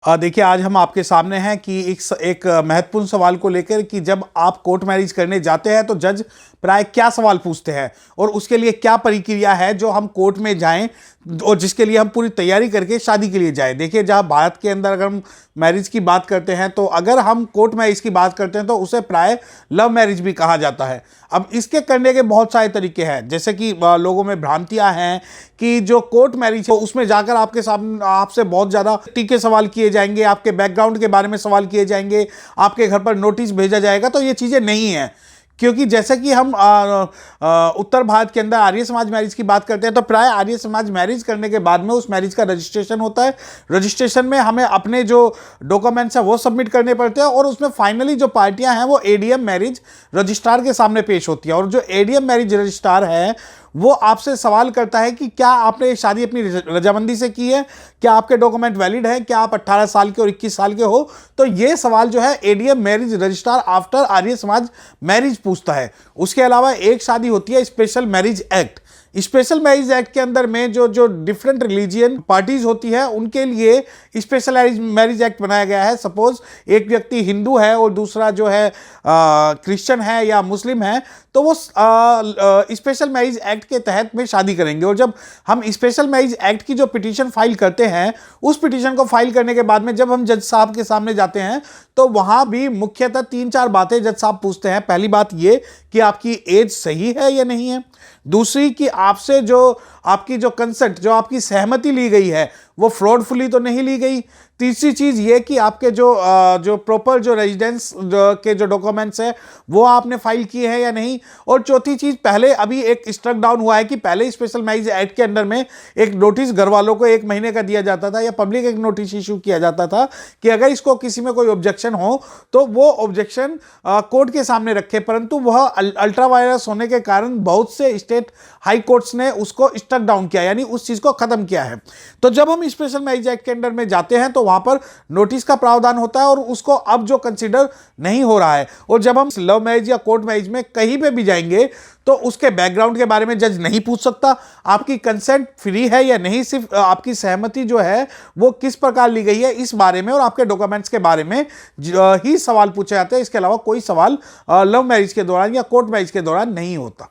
देखिए, आज हम आपके सामने हैं कि एक महत्वपूर्ण सवाल को लेकर कि जब आप कोर्ट मैरिज करने जाते हैं तो जज प्राय क्या सवाल पूछते हैं और उसके लिए क्या प्रक्रिया है जो हम कोर्ट में जाएं और जिसके लिए हम पूरी तैयारी करके शादी के लिए जाएं। देखिए, जहां भारत के अंदर अगर हम मैरिज की बात करते हैं तो अगर हम कोर्ट मैरिज की बात करते हैं तो उसे प्राय लव मैरिज भी कहा जाता है। अब इसके करने के बहुत सारे तरीके हैं, जैसे कि लोगों में भ्रांतियां हैं कि जो कोर्ट मैरिज है उसमें जाकर आपके सामने आपसे बहुत ज़्यादा टीके सवाल किए जाएंगे, आपके बैकग्राउंड के बारे में सवाल किए जाएंगे, आपके घर पर नोटिस भेजा जाएगा। तो ये चीज़ें नहीं हैं, क्योंकि जैसे कि हम उत्तर भारत के अंदर आर्य समाज मैरिज की बात करते हैं तो प्राय आर्य समाज मैरिज करने के बाद में उस मैरिज का रजिस्ट्रेशन होता है। रजिस्ट्रेशन में हमें अपने जो डॉक्यूमेंट्स हैं वो सबमिट करने पड़ते हैं और उसमें फाइनली जो पार्टियां हैं वो एडीएम मैरिज रजिस्ट्रार के सामने पेश होती है। और जो एडीएम मैरिज रजिस्ट्रार है वो आपसे सवाल करता है कि क्या आपने ये शादी अपनी रजामंदी से की है, क्या आपके डॉक्यूमेंट वैलिड है, क्या आप 18 साल के और 21 साल के हो। तो ये सवाल जो है ADM marriage registrar after Arya Samaj marriage पूछता है। उसके अलावा एक शादी होती है special marriage act. Special marriage act के अंदर में जो जो डिफरेंट रिलीजियन पार्टीज होती है उनके लिए स्पेशल मैरिज एक्ट बनाया गया है। सपोज एक व्यक्ति हिंदू है और दूसरा जो है क्रिश्चियन है या मुस्लिम है, तो वो स्पेशल मैरिज एक्ट के तहत में शादी करेंगे। और जब हम स्पेशल मैरिज एक्ट की जो पिटीशन फाइल करते हैं, उस पिटीशन को फाइल करने के बाद में जब हम जज साहब के सामने जाते हैं तो वहां भी मुख्यतः 3-4 बातें जज साहब पूछते हैं। पहली बात ये कि आपकी एज सही है या नहीं है। दूसरी कि आपसे जो आपकी जो कंसेंट, जो आपकी सहमति ली गई है वो फ्रॉडफुली तो नहीं ली गई। तीसरी चीज ये कि आपके जो प्रॉपर जो रेजिडेंस के जो डॉक्यूमेंट्स है वो आपने फाइल किए हैं या नहीं। और चौथी चीज, पहले अभी एक स्ट्रक डाउन हुआ है कि पहले स्पेशल मैरिज एक्ट के अंदर में एक नोटिस घर वालों को 1 महीने का दिया जाता था या पब्लिक एक नोटिस इशू किया जाता था कि अगर इसको किसी में कोई ऑब्जेक्शन हो तो वो ऑब्जेक्शन कोर्ट के सामने रखे। परंतु वह अल्ट्रा वायरस होने के कारण बहुत से स्टेट हाई कोर्ट्स ने उसको स्ट्रक डाउन किया, यानी उस चीज को खत्म किया है। तो जब हम स्पेशल मैरिज एक्ट के अंडर में जाते हैं तो वहां पर नोटिस का प्रावधान होता है और उसको अब जो कंसीडर नहीं हो रहा है। और जब हम लव मैरिज या कोर्ट मैरिज में कहीं पे भी जाएंगे तो उसके बैकग्राउंड के बारे में जज नहीं पूछ सकता, आपकी कंसेंट फ्री है या नहीं, सिर्फ आपकी सहमति जो है वो किस प्रकार ली गई है इस बारे में और आपके डॉक्यूमेंट्स के बारे में ही सवाल पूछे जाते हैं। इसके अलावा कोई सवाल लव मैरिज के दौरान या कोर्ट मैरिज के दौरान नहीं होता।